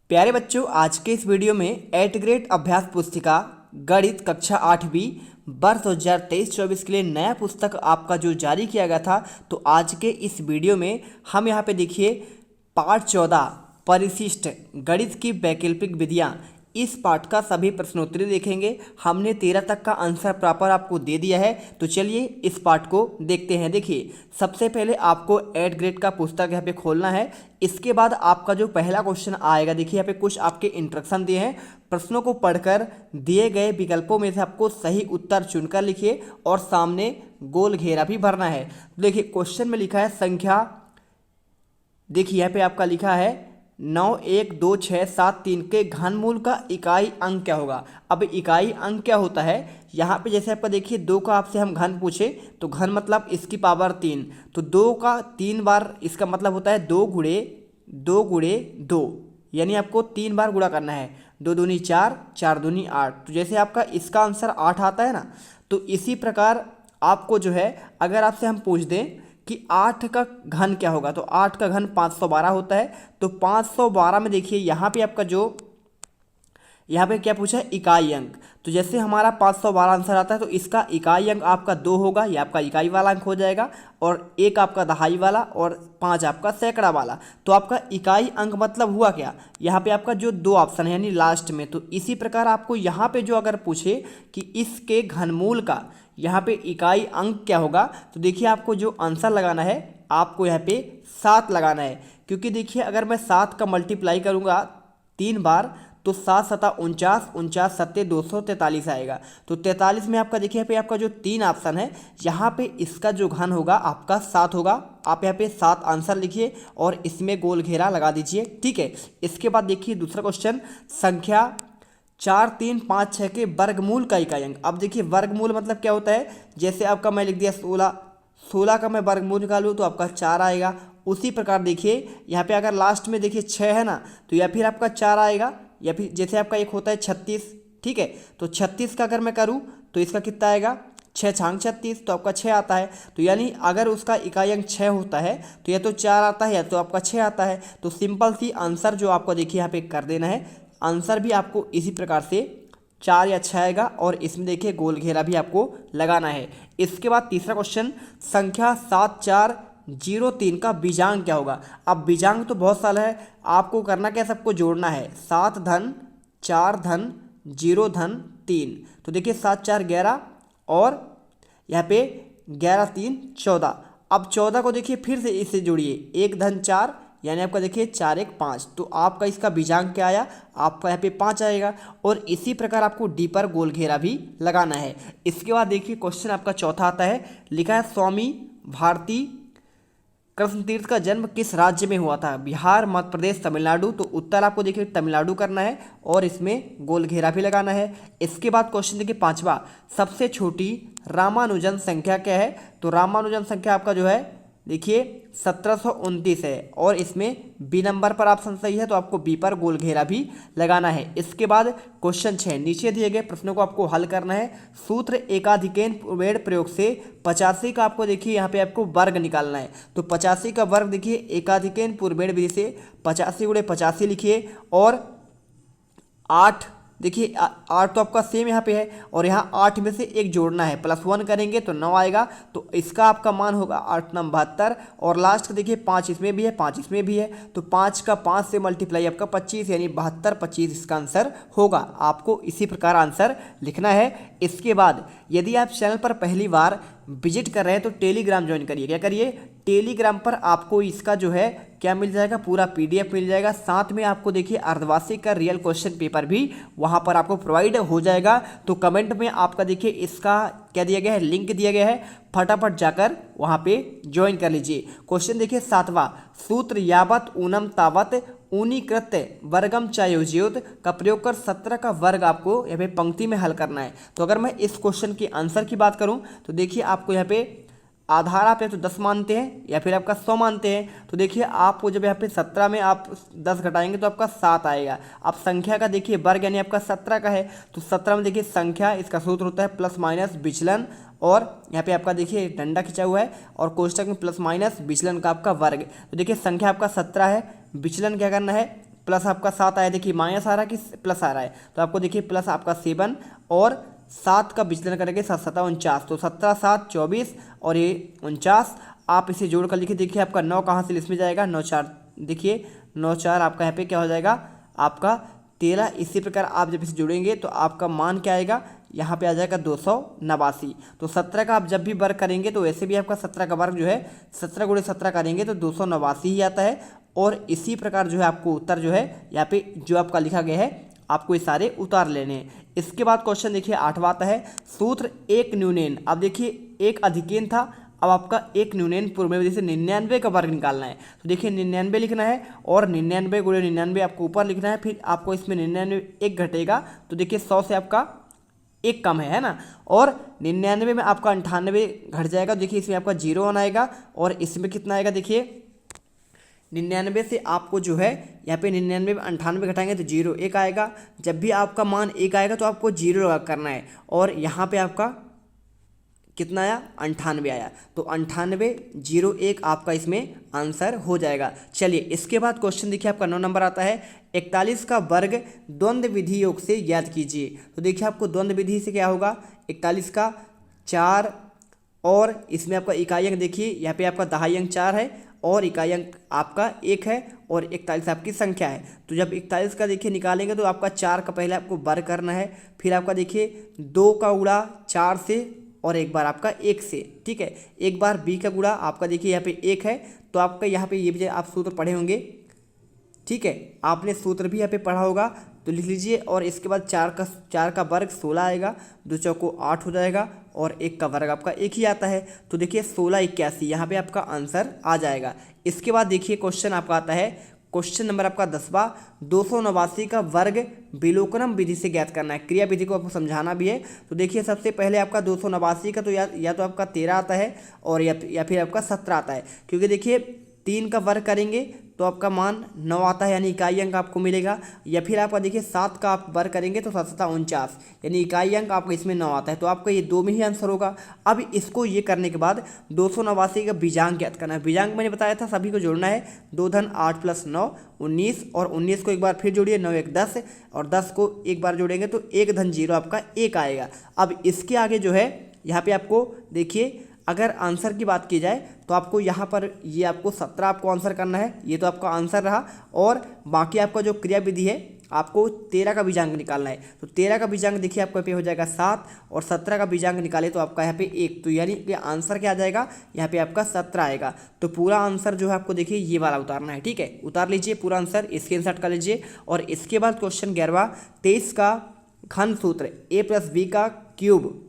प्यारे बच्चों, आज के इस वीडियो में 8th ग्रेड अभ्यास पुस्तिका गणित कक्षा 8वीं वर्ष 2023-24 के लिए नया पुस्तक आपका जो जारी किया गया था। तो आज के इस वीडियो में हम यहाँ पे देखिए पाठ 14 परिशिष्ट गणित की वैकल्पिक विधियाँ, इस पाठ का सभी प्रश्नोत्तरी देखेंगे। हमने 13 तक का आंसर प्रॉपर आपको दे दिया है। तो चलिए इस पाठ को देखते हैं। देखिए, सबसे पहले आपको 8th ग्रेड का पुस्तक यहाँ पे खोलना है। इसके बाद आपका जो पहला क्वेश्चन आएगा, देखिए यहाँ पे कुछ आपके इंस्ट्रक्शन दिए हैं। प्रश्नों को पढ़कर दिए गए विकल्पों में से आपको सही उत्तर चुनकर लिखिए और सामने गोल घेरा भी भरना है। देखिए क्वेश्चन में लिखा है संख्या, देखिए यहाँ पे आपका लिखा है 9 1 2 6 7 3 के घनमूल का इकाई अंक क्या होगा। अब इकाई अंक क्या होता है, यहाँ पे जैसे आपका देखिए 2 का आपसे हम घन पूछे तो घन मतलब इसकी पावर 3, तो 2 का 3 बार इसका मतलब होता है 2 गुणे 2, यानी आपको 3 बार गुणा करना है। 2 दूनी 4, 4 दूनी 8। तो जैसे आपका इसका आंसर 8 आता है ना, तो इसी प्रकार आपको जो है अगर आपसे हम पूछ दें कि 8 का घन क्या होगा, तो 8 का घन 512 होता है। तो 512 में देखिए यहाँ पे आपका जो यहाँ पे क्या पूछा है, इकाई अंक। तो जैसे हमारा 512 आंसर आता है तो इसका इकाई अंक आपका 2 होगा, ये आपका इकाई वाला अंक हो जाएगा, और 1 आपका दहाई वाला और 5 आपका सैकड़ा वाला। तो आपका इकाई अंक मतलब हुआ क्या, यहाँ पे आपका जो 2 ऑप्शन है यानी लास्ट में। तो इसी प्रकार आपको यहाँ पे जो अगर पूछे कि इसके घनमूल का यहाँ पे इकाई अंक क्या होगा, तो देखिए आपको जो आंसर लगाना है आपको यहाँ पे 7 लगाना है। क्योंकि देखिए अगर मैं 7 का मल्टीप्लाई करूँगा 3 बार तो 7 7 49, 49 7 243 आएगा। तो 43 में आपका देखिए यहाँ पे आपका जो 3 ऑप्शन है, यहाँ पे इसका जो घन होगा आपका 7 होगा। आप यहाँ पे 7 आंसर लिखिए और इसमें गोल घेरा लगा दीजिए, ठीक है। इसके बाद देखिए दूसरा क्वेश्चन, संख्या 4 3 5 6 के वर्गमूल का इकाई अंक। अब देखिए वर्गमूल मतलब क्या होता है, जैसे आपका मैं लिख दिया 16 का मैं वर्गमूल निकालूँ तो आपका 4 आएगा। उसी प्रकार देखिए यहाँ पे अगर लास्ट में देखिए 6 है ना, तो या फिर आपका 4 आएगा, या फिर जैसे आपका एक होता है 36, ठीक है। तो 36 का अगर मैं करूँ तो इसका कितना आएगा, 6 छांग 36, तो आपका 6 आता है। तो यानी अगर उसका इकाई अंक 6 होता है तो या तो 4 आता है या तो आपका 6 आता है। तो सिंपल सी आंसर जो आपको देखिए यहाँ पे कर देना है, आंसर भी आपको इसी प्रकार से 4 या 6 आएगा, और इसमें देखिए गोल घेरा भी आपको लगाना है। इसके बाद तीसरा क्वेश्चन, संख्या 7 4 0 3 का बीजांक क्या होगा। अब बीजांक तो बहुत सारा है, आपको करना क्या, सबको जोड़ना है। 7 धन 4 धन 0 धन 3, तो देखिए 7 4 11 और यहाँ पे 11 3 14। अब 14 को देखिए फिर से इससे जोड़िए, 1 धन 4 यानी आपका देखिए 4 1 5। तो आपका इसका बीजांक क्या आया, आपका यहाँ पे 5 आएगा। और इसी प्रकार आपको डी पर गोल घेरा भी लगाना है। इसके बाद देखिए क्वेश्चन आपका चौथा आता है, लिखा है स्वामी भारती कृष्ण तीर्थ का जन्म किस राज्य में हुआ था, बिहार मध्य प्रदेश तमिलनाडु। तो उत्तर आपको देखिए तमिलनाडु करना है और इसमें गोल घेरा भी लगाना है। इसके बाद क्वेश्चन देखिए पांचवा, सबसे छोटी रामानुजन संख्या क्या है। तो रामानुजन संख्या आपका जो है देखिए 1729 है, और इसमें बी नंबर पर ऑप्शन सही है, तो आपको बी पर गोल घेरा भी लगाना है। इसके बाद क्वेश्चन 6, नीचे दिए गए प्रश्नों को आपको हल करना है। सूत्र एकाधिकेन पूर्वेण प्रयोग से 85 का आपको देखिए यहाँ पे आपको वर्ग निकालना है। तो 85 का वर्ग देखिए एकाधिकेन पूर्वेण विधि से 85 गुणे 85 लिखिए, और 8 देखिए 8 तो आपका सेम यहाँ पे है, और यहाँ 8 में से 1 जोड़ना है, +1 करेंगे तो 9 आएगा। तो इसका आपका मान होगा 8 9 72, और लास्ट का देखिए 5 इसमें भी है 5 इसमें भी है, तो 5 का 5 से मल्टीप्लाई आपका 25 यानी 72 25 इसका आंसर होगा। आपको इसी प्रकार आंसर लिखना है। इसके बाद यदि आप चैनल पर पहली बार विजिट कर रहे हैं तो टेलीग्राम ज्वाइन करिए। क्या करिए, टेलीग्राम पर आपको इसका जो है क्या मिल जाएगा, पूरा पीडीएफ मिल जाएगा। साथ में आपको देखिए अर्धवार्षिक का रियल क्वेश्चन पेपर भी वहां पर आपको प्रोवाइड हो जाएगा। तो कमेंट में आपका देखिए इसका क्या दिया गया है, लिंक दिया गया है, फटाफट जाकर वहां पे ज्वाइन कर लीजिए। क्वेश्चन देखिए 7वां, सूत्र यावत ऊनम तावत ऊनीकृत वर्गम चायोज्योत का प्रयोग कर 17 का वर्ग आपको यहाँ पे पंक्ति में हल करना है। तो अगर मैं इस क्वेश्चन के आंसर की बात करूं तो देखिए आपको यहाँ पे आधार आप या तो 10 मानते हैं या फिर आपका 100 मानते हैं। तो देखिए आपको जब यहाँ पे 17 में आप 10 घटाएंगे तो आपका 7 आएगा। अब संख्या का देखिए वर्ग यानी आपका 17 का है, तो 17 में देखिए संख्या, इसका सूत्र होता है प्लस माइनस विचलन, और यहाँ पे आपका देखिए डंडा खिंचा हुआ है और कोष्टक में प्लस माइनस विचलन का आपका वर्ग। तो देखिए संख्या आपका 17 है, विचलन क्या करना है प्लस आपका 7 आया, देखिए माइनस आ रहा है कि प्लस आ रहा है, तो आपको देखिए प्लस आपका 7 और 7 का विचलन करेंगे 7 7 49, तो 17 7 24 और ये 49, आप इसे जोड़ कर लिखिए। देखिए आपका 9 कहाँ से इसमें जाएगा, 9 4, देखिए 9 4 आपका यहाँ पे क्या हो जाएगा आपका 13। इसी प्रकार आप जब इसे जोड़ेंगे तो आपका मान क्या आएगा, यहाँ पे आ जाएगा 289। तो 17 का आप जब भी वर्ग करेंगे तो वैसे भी आपका 17 का वर्ग जो है 17 गुणे 17 करेंगे तो 289 ही आता है। और इसी प्रकार जो है आपको उत्तर जो है यहाँ पे जो आपका लिखा गया है आपको ये सारे उतार लेने हैं। इसके बाद क्वेश्चन देखिए 8वां आता है सूत्र एक न्यूनेन। अब देखिए एक अधिकेन था, अब आपका एक न्यूनेन पूर्व में जैसे 99 का वर्ग निकालना है, तो देखिए 99 लिखना है और 99 गुणे 99 आपको ऊपर लिखना है, फिर आपको इसमें 99 एक घटेगा तो देखिए 100 से आपका एक कम है ना, और 99 में आपका 98 घट जाएगा, देखिए इसमें आपका 0 1 आएगा और इसमें कितना आएगा, देखिए 99 से आपको जो है यहाँ पे 99 में 98 घटाएंगे तो 0 1 आएगा। जब भी आपका मान 1 आएगा तो आपको 0 लगा करना है, और यहाँ पे आपका कितना आया 98 आया, तो 98 0 1 आपका इसमें आंसर हो जाएगा। चलिए इसके बाद क्वेश्चन देखिए आपका 9 नंबर आता है 41 का वर्ग द्वंद्व विधि योग से ज्ञात कीजिए। तो देखिए आपको द्वंद्व विधि से क्या होगा, 41 का 4 और इसमें आपका इकाई अंक देखिए यहाँ पे आपका दहाई अंक 4 है और इकाई अंक आपका 1 है और 41 आपकी संख्या है। तो जब 41 का देखिए निकालेंगे तो आपका 4 का पहले आपको वर्ग करना है, फिर आपका देखिए 2 का गुणा 4 से और एक बार आपका 1 से, ठीक है। एक बार b का गुणा आपका देखिए यहाँ पे 1 है, तो आपका यहाँ पे ये भी आप सूत्र पढ़े होंगे, ठीक है, आपने सूत्र भी यहाँ पे पढ़ा होगा तो लिख लीजिए। और इसके बाद 4 का वर्ग 16 आएगा, 2 चौको 8 हो जाएगा और 1 का वर्ग आपका 1 ही आता है, तो देखिए 16 81 यहाँ पे आपका आंसर आ जाएगा। इसके बाद देखिए क्वेश्चन आपका आता है क्वेश्चन नंबर आपका 10वां 289 का वर्ग विलोकनम विधि से ज्ञात करना है। क्रिया विधि को आपको समझाना भी है, तो देखिए सबसे पहले आपका 289 का तो या तो आपका 13 आता है और या फिर आपका 17 आता है, क्योंकि देखिए 3 का वर्ग करेंगे तो आपका मान 9 आता है यानी इकाई अंक आपको मिलेगा, या फिर आपका देखिए 7 का आप वर्ग करेंगे तो 7 7 49 यानी इकाई अंक आपको इसमें 9 आता है, तो आपका ये 2 में ही आंसर होगा। अब इसको ये करने के बाद 289 का बीजांक ज्ञात करना है। बीजांक मैंने बताया था सभी को जोड़ना है, 2 धन 8 प्लस 9 19 और 19 को एक बार फिर जोड़िए, 9 1 10 और 10 को एक बार जोड़ेंगे तो 1 धन 0 आपका 1 आएगा। अब इसके आगे जो है यहाँ पे आपको देखिए अगर आंसर की बात की जाए तो आपको यहाँ पर ये आपको 17 आपको आंसर करना है, ये तो आपका आंसर रहा, और बाकी आपका जो क्रिया विधि है आपको 13 का बीजांक निकालना है। तो 13 का बीजांक देखिए आपको पे हो जाएगा 7 और 17 का बीजांक निकाले तो आपका यहाँ पे 1, तो यानी कि आंसर क्या आ जाएगा, यहाँ पे आपका 17 आएगा। तो पूरा आंसर जो है आपको देखिए ये वाला उतारना है, ठीक है, उतार लीजिए पूरा आंसर, स्क्रीनशॉट कर लीजिए। और इसके बाद क्वेश्चन 11वां 23 का घन सूत्र a प्लस b का cube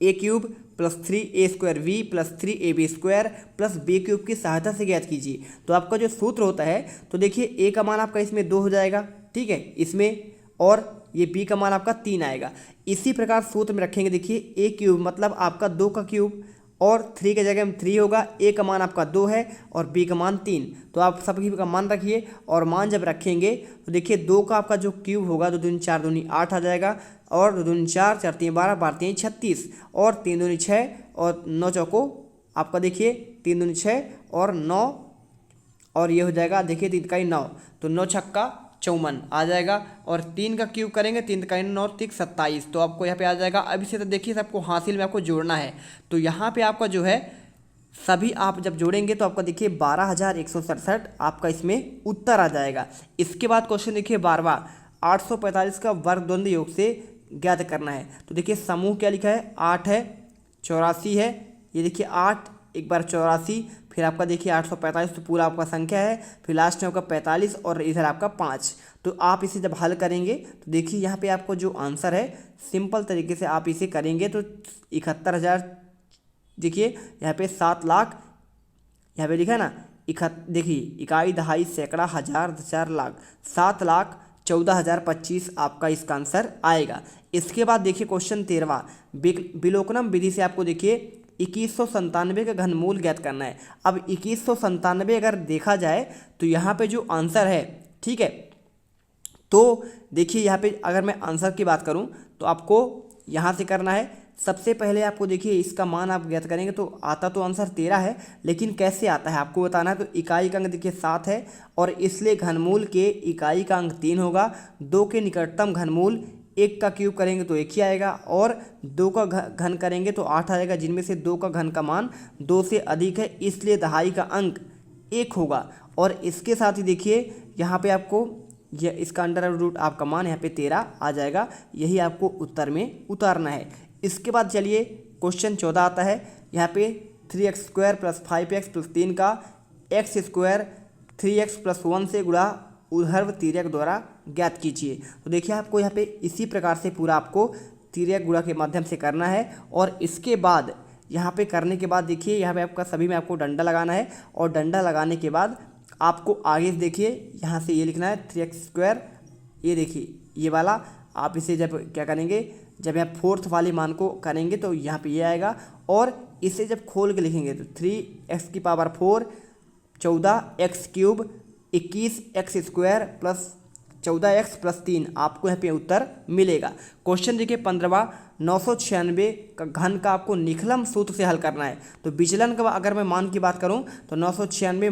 a cube plus 3a² v plus 3ab² plus b cube की सहायता से ज्ञात कीजिए। तो आपका जो सूत्र होता है तो देखिए a का मान आपका इसमें 2 हो जाएगा, ठीक है, इसमें, और ये b का मान आपका 3 आएगा। इसी प्रकार सूत्र में रखेंगे देखिए a क्यूब मतलब आपका 2 का क्यूब और 3 के जगह में 3 होगा, a का मान आपका 2 है और b का मान 3, तो आप सभी का मान रखिए। और मान जब रखेंगे तो देखिए 2 का आपका जो क्यूब होगा 2 दूनी 4 दूनी 8 आ जाएगा, और 2 दूनी 4 4 3 12 12 3 36 और 3 दूनी 6 और 9 चौको आपका देखिए 3 दूनी 6 और 9 और ये हो जाएगा देखिए 3 का 9, तो 9 छक्का 54 आ जाएगा। और 3 का क्यूब करेंगे 3 का 9 3 27, तो आपको यहाँ पे आ जाएगा। अब इसे तो देखिए सबको हासिल में आपको जोड़ना है, तो यहाँ पे आपका जो है सभी आप जब जोड़ेंगे तो आपका देखिए 12,167 आपका इसमें उत्तर आ जाएगा। इसके बाद क्वेश्चन देखिए 12वां 845 का वर्ग द्वंद्व योग से ज्ञात करना है। तो देखिए समूह क्या लिखा है, 8 है 84 है, ये देखिए 8 एक बार 84, फिर आपका देखिए 845 तो पूरा आपका संख्या है, फिर लास्ट में आपका 45 और इधर आपका 5। तो आप इसे जब हल करेंगे तो देखिए यहाँ पे आपको जो आंसर है सिंपल तरीके से आप इसे करेंगे तो 71,000, देखिए यहाँ पे 7 लाख यहाँ पे लिखा है ना, देखिए इकाई दहाई सैकड़ा हज़ार 4 लाख 7,14,025 आपका इसका आंसर आएगा। इसके बाद देखिए क्वेश्चन 13वां विलोकनम विधि से आपको देखिए 2197 का घनमूल ज्ञात करना है। अब 2197 अगर देखा जाए तो यहाँ पे जो आंसर है, ठीक है, तो देखिए यहाँ पे अगर मैं आंसर की बात करूँ तो आपको यहाँ से करना है सबसे पहले आपको देखिए इसका मान आप ज्ञात करेंगे तो आता तो आंसर 13 है, लेकिन कैसे आता है आपको बताना है। तो इकाई का अंक देखिए 7 है और इसलिए घनमूल के इकाई का अंक 3 होगा। 2 के निकटतम घनमूल 1 का क्यूब करेंगे तो 1 ही आएगा और 2 का घन करेंगे तो 8 आएगा, जिनमें से 2 का घन का मान 2 से अधिक है, इसलिए दहाई का अंक 1 होगा। और इसके साथ ही देखिए यहाँ पे आपको यह इसका अंडर रूट आपका मान यहाँ पे 13 आ जाएगा। यही आपको उत्तर में उतारना है। इसके बाद चलिए क्वेश्चन 14 आता है। यहाँ पे 3x² + 5x + 3 का x² 3x + 1 से गुणा ऊर्ध्व तिर्यक द्वारा ज्ञात कीजिए। तो देखिए आपको यहाँ पे इसी प्रकार से पूरा आपको तिर्यक गुणा के माध्यम से करना है। और इसके बाद यहाँ पे करने के बाद देखिए यहाँ पे आपका सभी में आपको डंडा लगाना है और डंडा लगाने के बाद आपको आगे देखिए यहाँ से ये लिखना है 3x²। ये देखिए ये वाला आप इसे जब क्या करेंगे, जब यहाँ फोर्थ वाले मान को करेंगे तो यहाँ पे ये आएगा और इसे जब खोल के लिखेंगे तो 3x⁴ 14x³ 21x² + 14x + 3 आपको यहाँ पे उत्तर मिलेगा। क्वेश्चन देखिए 15वां 996 का घन का आपको निखलम सूत्र से हल करना है। तो विचलन का अगर मैं मान की बात करूं तो 996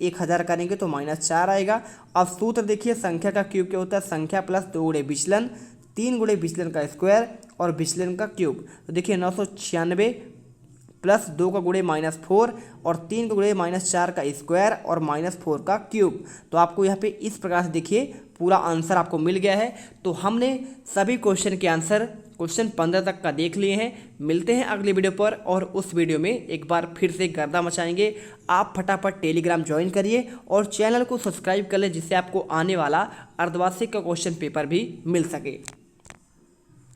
- 1000 करेंगे तो -4 आएगा। अब सूत्र देखिए संख्या का क्यूब क्या होता है, संख्या प्लस 2 गुणे विचलन, 3 गुणे विचलन का स्क्वायर और विचलन का क्यूब। तो देखिए 996 + 2 का गुणे -4 और 3 का गुणे -4 का स्क्वायर और -4 का क्यूब। तो आपको यहाँ पे इस प्रकार से देखिए पूरा आंसर आपको मिल गया है। तो हमने सभी क्वेश्चन के आंसर क्वेश्चन 15 तक का देख लिए हैं। मिलते हैं अगली वीडियो पर और उस वीडियो में एक बार फिर से गर्दा मचाएंगे। आप फटाफट टेलीग्राम ज्वाइन करिए और चैनल को सब्सक्राइब कर लें, जिससे आपको आने वाला अर्धवार्षिक का क्वेश्चन पेपर भी मिल सके।